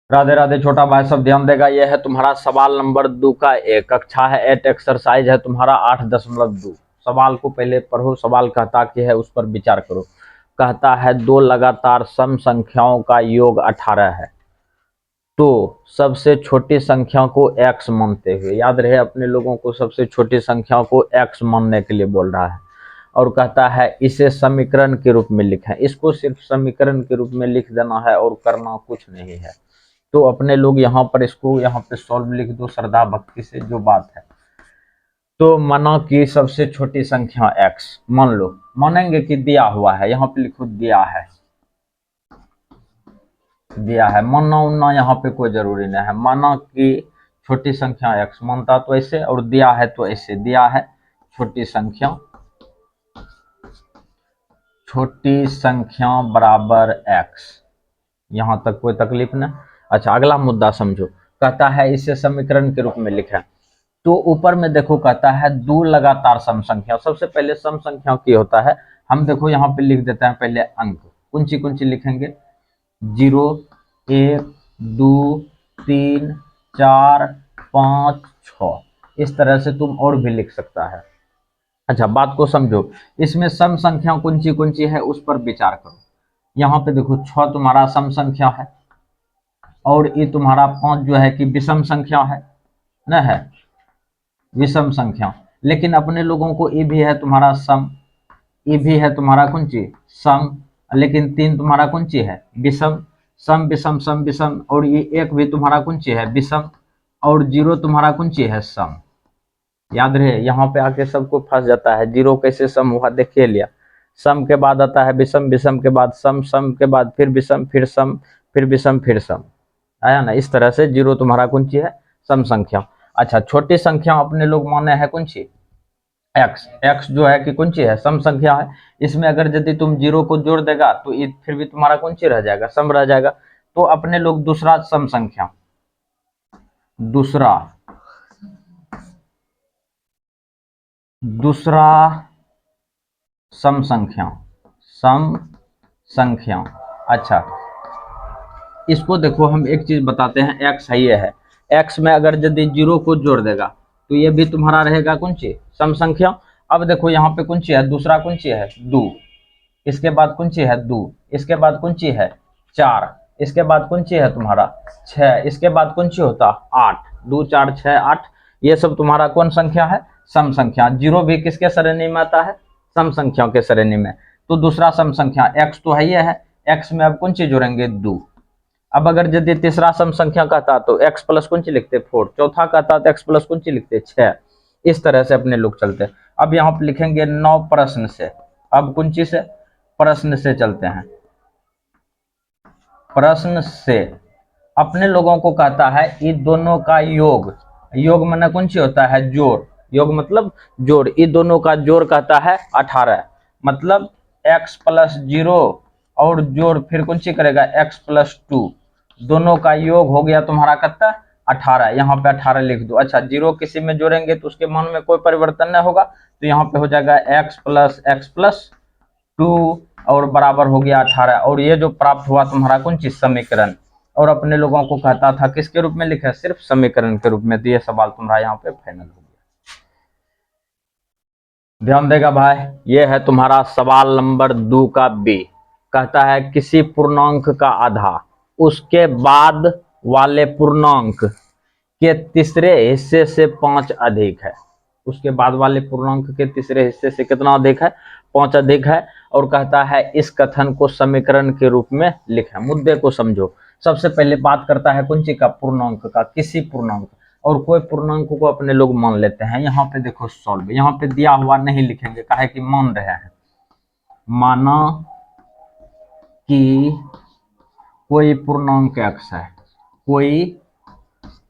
राधे राधे छोटा भाई, सब ध्यान देगा। यह है तुम्हारा सवाल नंबर 2 का एक कक्षा है 8, एक्सरसाइज है तुम्हारा 8.2। सवाल को पहले पढ़ो। सवाल कहता कि है उस पर विचार करो। कहता है दो लगातार सम संख्याओं का योग 18 है, तो सबसे छोटी संख्या को x मानते हुए, याद रहे अपने लोगों को सबसे छोटी संख्या को x मानने के लिए बोल रहा है। और कहता है इसे समीकरण के रूप में लिखें। इसको सिर्फ समीकरण के रूप में लिख देना है और करना कुछ नहीं है। तो अपने लोग यहाँ पर इसको यहाँ पे सॉल्व लिख दो श्रद्धा भक्ति से, जो बात है। तो माना कि सबसे छोटी संख्या x मान लो, मानेंगे कि दिया हुआ है, यहाँ पे लिखो दिया है, दिया है। मानना उनना यहाँ पे कोई जरूरी नहीं है। माना कि छोटी संख्या x, मानता तो ऐसे, और दिया है तो ऐसे। दिया है छोटी संख्या, छोटी संख्या बराबर x, यहां तक कोई तकलीफ नहीं। अच्छा, अगला मुद्दा समझो। कहता है इसे समीकरण के रूप में लिखें। तो ऊपर में देखो कहता है दो लगातार सम संख्या। सबसे पहले सम संख्या की होता है, हम देखो यहाँ पे लिख देते हैं पहले अंक। कुंची कुंची लिखेंगे? 0, 1, 2, 3, 4, 5, 6। इस तरह से तुम और भी लिख सकता है। अच्छा, बात को समझो। इसमें सम संख्या कुंची कुंची है उस पर विचार करो। यहाँ पे देखो 6 तुम्हारा सम संख्या है, और ये तुम्हारा 5 जो है कि विषम संख्या है, न है विषम संख्या। लेकिन अपने लोगों को ये भी है तुम्हारा सम, ये भी है तुम्हारा कुंची सम, लेकिन 3 तुम्हारा कुंची है विषम। सम विषम सम विषम, और ये 1 भी तुम्हारा कुंची है विषम, और 0 तुम्हारा कुंची है सम। याद रहे, यहाँ पे आके सबको फंस जाता है। 0 कैसे सम हुआ देखिए लिया। सम के बाद आता है विषम, विषम के बाद सम, सम के बाद फिर विषम, फिर सम, फिर विषम, फिर सम। आया ना? इस तरह से 0 तुम्हारा कुंची है सम संख्या। अच्छा, छोटी संख्या अपने लोग माने है कुंची एक्स। एक्स जो है कि कुंची है सम संख्या है। इसमें अगर यदि तुम 0 को जोड़ देगा तो ये फिर भी तुम्हारा कुंची रह जाएगा, सम रह जाएगा। तो अपने लोग दूसरा सम संख्या, दूसरा दूसरा सम संख्या, सम संख्या। अच्छा, इसको देखो हम एक चीज बताते हैं। एक्स है, ये है एक्स में अगर यदि 0 को जोड़ देगा तो ये भी तुम्हारा रहेगा कुंची सम संख्या। अब देखो यहाँ पे कुंची है, दूसरा कुंची है 2, इसके बाद कुंची है 2, इसके बाद कुंची है 4, इसके बाद कुंची है तुम्हारा 6, इसके बाद कुंची होता 8। 2, 4, 6, 8, ये सब तुम्हारा कौन संख्या है? सम संख्या। 0 भी किसके श्रेणी में आता है? सम संख्या के श्रेणी में। तो दूसरा सम संख्या x तो है, ये है। x में अब कुंची जोड़ेंगे 2। अब अगर यदि तीसरा सम संख्या कहता तो x प्लस कुंची लिखते 4, चौथा कहता तो x प्लस कुंची लिखते 6। इस तरह से अपने लोग चलते। अब यहाँ पे लिखेंगे 9 प्रश्न से। अब कुंची से? प्रश्न से चलते हैं। प्रश्न से अपने लोगों को कहता है ये दोनों का योग, योग माने कुंची होता है जोड़, योग मतलब जोड़। ये दोनों का जोड़ कहता है 18। मतलब x प्लस 0 और जोड़ फिर कुंची करेगा x प्लस 2, दोनों का योग हो गया तुम्हारा कितना? 18। यहाँ पे 18 लिख दो। अच्छा, 0 किसी में जोड़ेंगे तो उसके मान में कोई परिवर्तन नहीं होगा, तो यहाँ पे हो जाएगा x प्लस 2 और बराबर हो गया 18। और ये जो प्राप्त हुआ तुम्हारा कौन चीज? समीकरण। और अपने लोगों को कहता था किसके रूप में लिखा? सिर्फ समीकरण के रूप में। तो ये सवाल तुम्हारा यहाँ पे फाइनल हो गया। ध्यान देगा भाई, ये है तुम्हारा सवाल नंबर 2 का बी। कहता है किसी पूर्णांक का आधा उसके बाद वाले पूर्णांक के तीसरे हिस्से से 5 अधिक है। उसके बाद वाले पूर्णांक के तीसरे हिस्से से कितना अधिक है? 5 अधिक है। और कहता है इस कथन को समीकरण के रूप में लिखें। मुद्दे को समझो। सबसे पहले बात करता है कौन चीज का? पूर्णांक का। किसी पूर्णांक और कोई पूर्णांक को अपने लोग मान लेते हैं। यहाँ पे देखो सॉल्व, यहाँ पे दिया हुआ नहीं लिखेंगे, काहे कि मान रहे हैं। माना कि कोई पूर्णांक x है, कोई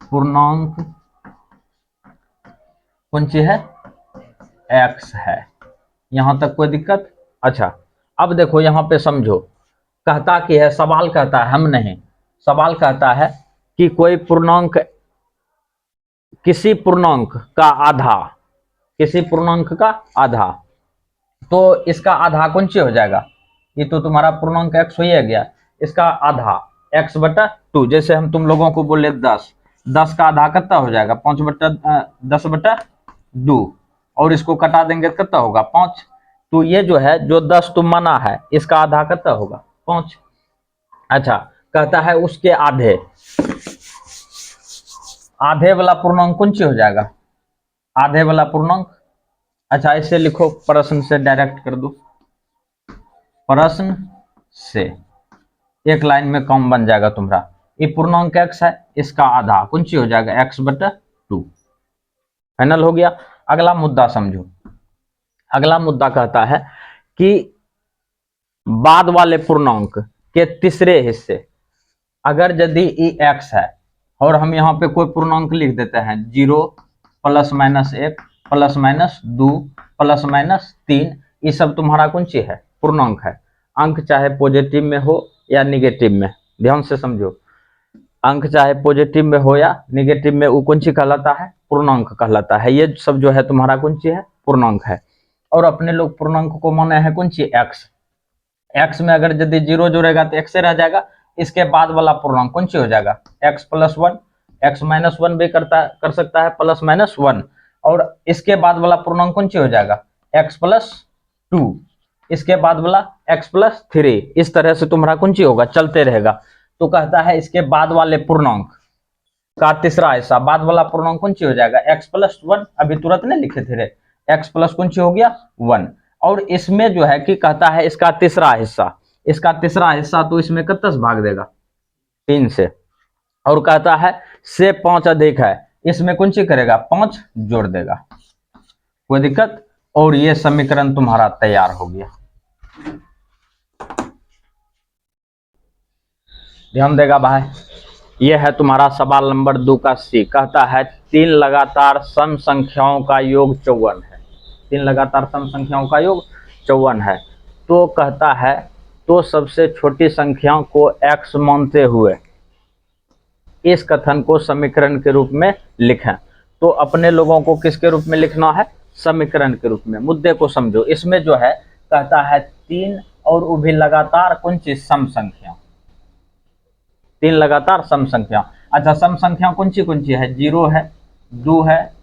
पूर्णांक कौन सी है? x है। यहां तक कोई दिक्कत? अच्छा, अब देखो यहां पे समझो। कहता कि है, सवाल कहता है, हम नहीं, सवाल कहता है कि कोई पूर्णांक, किसी पूर्णांक का आधा, किसी पूर्णांक का आधा, तो इसका आधा कौन सी हो जाएगा? ये तो तुम्हारा पूर्णांक x हो ही गया, इसका आधा x/2। जैसे हम तुम लोगों को बोले 10, 10 का आधा कितना हो जाएगा 10/2, और इसको कटा देंगे तो कितना होगा 5। तो ये जो है जो 10 तुम माना है इसका आधा कितना होगा 5। अच्छा, कहता है उसके आधे, आधे वाला पूर्णांक कौन सी हो जाएगा, आधे वाला पूर्णांक। अच्छा, इसे लिखो, प्रश्न से डायरेक्ट कर दो, प्रश्न से एक लाइन में काम बन जाएगा तुम्हारा। ये पूर्णांक x है, इसका आधा कौन सी हो जाएगा x/2। फाइनल हो गया। अगला मुद्दा समझो। अगला मुद्दा कहता है कि बाद वाले पूर्णांक के तीसरे हिस्से, अगर यदि ये x है और हम यहाँ पे कोई पूर्णांक लिख देते हैं 0 +-1 +-2 +-3, ये सब तुम्हारा कौन सी है पूर्णांक है। अंक चाहे पॉजिटिव में हो या निगेटिव में, ध्यान से समझो, अंक चाहे पॉजिटिव में हो या निगेटिव में, वो कौन सी कहलाता है पूर्णांक कहलाता है। ये सब जो है तुम्हारा कौन सी है पूर्णांक है। और अपने लोग पूर्णांक को माने हैं कौन सी x। x में अगर यदि 0 जोड़ेगा तो x से रह जाएगा। इसके बाद वाला पूर्णांक कौन सी हो जाएगा x+1, x-1 भी कर सकता है +-1, और इसके बाद वाला पूर्णांक कौन सी हो जाएगा x+2, इसके बाद वाला x+3। इस तरह से तुम्हारा कौन सी होगा चलते रहेगा। तो कहता है इसके बाद वाले पूर्णांक का तीसरा हिस्सा, बाद वाला पूर्णांक कौन सी हो जाएगा x+1, अभी तुरंत नहीं लिखे थे रे, x+ कौन सी हो गया 1। और इसमें जो है कि कहता है इसका तीसरा हिस्सा, इसका तीसरा हिस्सा तो इसमें कितना से भाग देगा 3 से, और कहता है से 5 अधिक है, इसमें कौन सी करेगा 5 जोड़ देगा। कोई दिक्कत। और ये समीकरण तुम्हारा तैयार हो गया। ध्यान देगा भाई, ये है तुम्हारा सवाल नंबर 2 का सी। कहता है 3 लगातार सम संख्याओं का योग 54 है। 3 लगातार सम संख्याओं का योग 54 है। तो कहता है तो सबसे छोटी संख्या को x मानते हुए इस कथन को समीकरण के रूप में लिखें। तो अपने लोगों को किसके रूप में लिखना है, समीकरण के रूप में। मुद्दे को समझो। इसमें जो है कहता है 3 और वो भी लगातार कौन सी सम संख्या, 3 लगातार सम संख्या। अच्छा, सम संख्या कौन सी है 0 है, 2 है,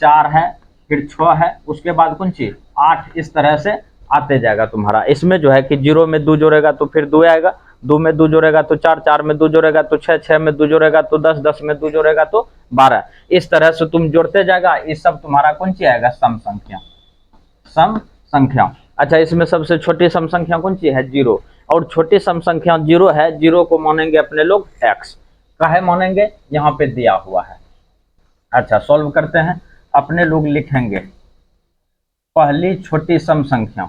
4 है, फिर 6 है, उसके बाद कौन सी 8। इस तरह से आते जाएगा तुम्हारा। इसमें जो है कि 0 में 2 जोड़ेगा तो फिर 2 आएगा, 2 में 2 जोड़ेगा तो 4, 4 में 2 जोड़ेगा तो 6, 6 में 2 जोड़ेगा तो 10, 10 में 2 जोड़ेगा तो 12। इस तरह से तुम जोड़ते जाएगा। ये सब तुम्हारा कौन सी आएगा सम संख्या, सम संख्या। अच्छा, इसमें सबसे छोटी सम संख्या कौन सी है 0, और छोटी सम संख्या 0 है। 0 को मानेंगे अपने लोग x, काहे मानेंगे यहाँ पे दिया हुआ है। अच्छा, सॉल्व करते हैं। अपने लोग लिखेंगे पहली छोटी सम संख्या,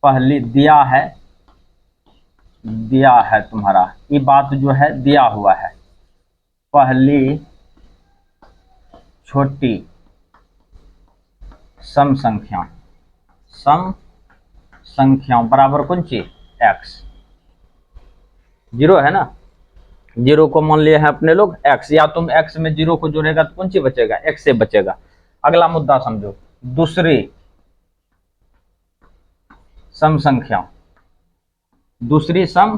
पहली दिया है तुम्हारा, ये बात जो है दिया हुआ है, पहली छोटी सम संख्या, सम संख्या बराबर कौन सी x। 0 है ना, 0 को मान लिए हैं अपने लोग x, या तुम x में 0 को जोड़ेगा तो कौन सी बचेगा x से बचेगा। अगला मुद्दा समझो, दूसरी सम संख्या, दूसरी सम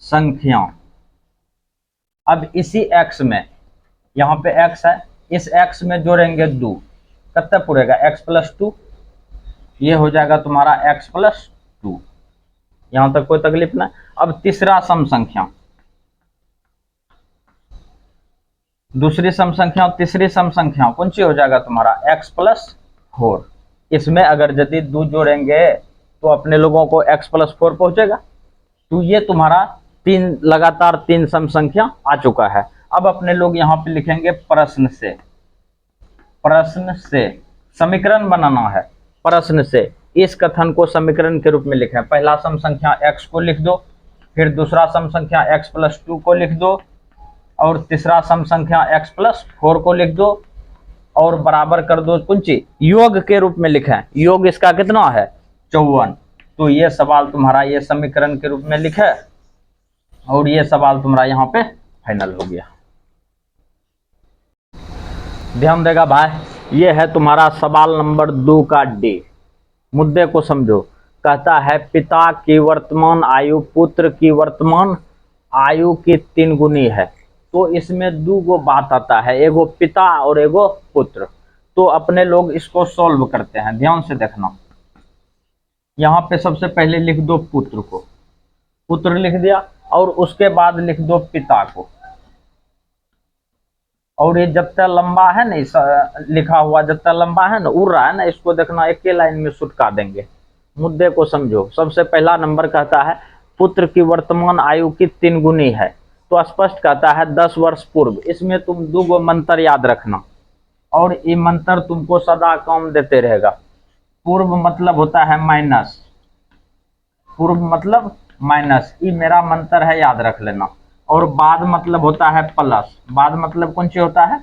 संख्या। अब इसी x में, यहाँ पे x है, इस x में जोड़ेंगे 2, कितना पूरेगा x+2, ये हो जाएगा तुम्हारा x+2। यहां तक कोई तकलीफ ना। अब तीसरा सम संख्या, दूसरी सम संख्या, तीसरी सम संख्या कौन सी हो जाएगा तुम्हारा x+4। इसमें अगर यदि 2 जोड़ेंगे तो अपने लोगों को x+4 पहुंचेगा। तो ये तुम्हारा 3 लगातार 3 सम संख्या आ चुका है। अब अपने लोग यहाँ पे लिखेंगे प्रश्न से, प्रश्न से समीकरण बनाना है। प्रश्न से इस कथन को समीकरण के रूप में लिखें। पहला सम संख्या x को लिख दो, फिर दूसरा सम संख्या x+2 को लिख दो, और तीसरा सम संख्या x+4 को लिख दो, और बराबर कर दो कुंची योग के रूप में लिखें। योग इसका कितना है 54। तो ये सवाल तुम्हारा ये समीकरण के रूप में लिखे, और ये सवाल तुम्हारा यहाँ पे फाइनल हो गया। ध्यान देगा भाई, ये है तुम्हारा सवाल नंबर 2 का डी। मुद्दे को समझो। कहता है पिता की वर्तमान आयु पुत्र की वर्तमान आयु की 3 गुनी है, तो इसमें दो गो बात आता है, एगो पिता और एगो पुत्र। तो अपने लोग इसको सॉल्व करते हैं, ध्यान से देखना। यहाँ पे सबसे पहले लिख दो पुत्र को, पुत्र लिख दिया, और उसके बाद लिख दो पिता को। और ये जब तक लंबा है ना, इस लिखा हुआ जब तक लंबा है ना, उड़ रहा है ना, इसको देखना एक ही लाइन में सुटका देंगे। मुद्दे को समझो। सबसे पहला नंबर कहता है पुत्र की वर्तमान आयु की 3 गुनी है, तो स्पष्ट कहता है 10 वर्ष पूर्व। इसमें तुम दो गो मंत्र याद रखना, और ये मंत्र तुमको सदा काम देते रहेगा। पूर्व मतलब होता है माइनस, पूर्व मतलब माइनस, ये मेरा मंत्र है, याद रख लेना। और बाद मतलब होता है प्लस, बाद मतलब कौन सी होता है,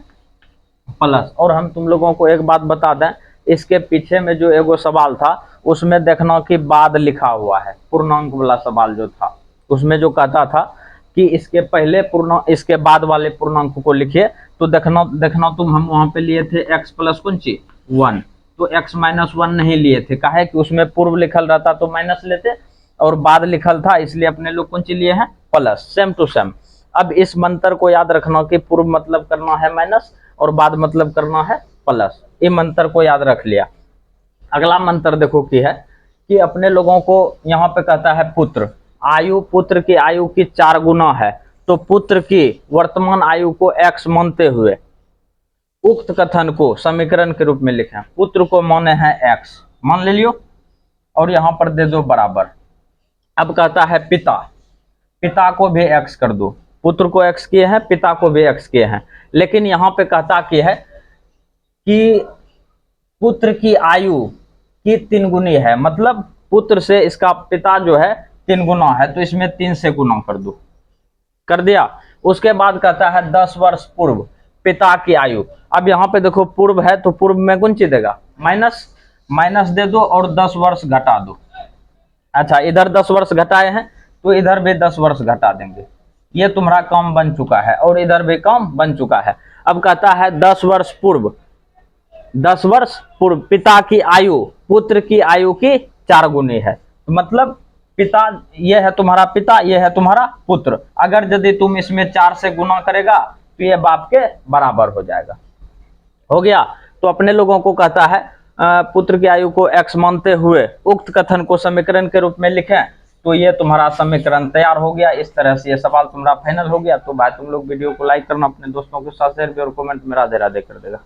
प्लस। और हम तुम लोगों को एक बात बता दें, इसके पीछे में जो एगो सवाल था उसमें देखना कि बाद लिखा हुआ है, पूर्णांक वाला सवाल जो था उसमें जो कहता था कि इसके पहले पूर्ण इसके बाद वाले पूर्णांक को लिखिए, तो देखना तुम हम वहां पे लिए थे x प्लस कौन सी 1, तो x माइनस 1 नहीं लिए थे, काहे कि उसमें पूर्व लिखल रहता तो माइनस लेते, और बाद लिखल था इसलिए अपने लोग कौन सी लिए हैं, प्लस, सेम टू सेम। अब इस मंत्र को याद रखना कि पूर्व मतलब करना है माइनस और बाद मतलब करना है प्लस, ये मंत्र को याद रख लिया। अगला मंत्र देखो कि है कि अपने लोगों को यहाँ पे कहता है पुत्र, आयु पुत्र की आयु की 4 गुना है, तो पुत्र की वर्तमान आयु को x मानते हुए उक्त कथन को समीकरण के रूप में लिखें। पुत्र को माने हैं x, मान ले लियो, और यहाँ पर दे दो बराबर। अब कहता है पिता, पिता को भी x कर दो, पुत्र को x किए हैं, पिता को भी x किए हैं, लेकिन यहाँ पे कहता कि है कि पुत्र की आयु की 3 गुनी है, मतलब पुत्र से इसका पिता जो है 3 गुना है, तो इसमें 3 से गुना कर दो, कर दिया। उसके बाद कहता है 10 वर्ष पूर्व पिता की आयु। अब यहाँ पे देखो पूर्व है, तो पूर्व में कौन सी देगा, माइनस, माइनस दे दो और 10 वर्ष घटा दो। अच्छा, इधर 10 वर्ष घटाए हैं तो इधर भी 10 वर्ष घटा देंगे, ये तुम्हारा काम बन चुका है, और इधर भी काम बन चुका है। अब कहता है 10 वर्ष पूर्व, 10 वर्ष पूर्व पिता की आयु पुत्र की आयु की 4 गुनी है, मतलब पिता ये है तुम्हारा पिता, ये है तुम्हारा पुत्र। अगर यदि तुम इसमें 4 से गुना करेगा तो ये बाप के बराबर हो जाएगा। हो गया। तो अपने लोगों को कहता है पुत्र की आयु को x मानते हुए उक्त कथन को समीकरण के रूप में लिखें, तो ये तुम्हारा समीकरण तैयार हो गया। इस तरह से ये सवाल तुम्हारा फाइनल हो गया। तो भाई तुम लोग वीडियो को लाइक करना, अपने दोस्तों के साथ शेयर भी, और कमेंट में राधे राधे कर देगा।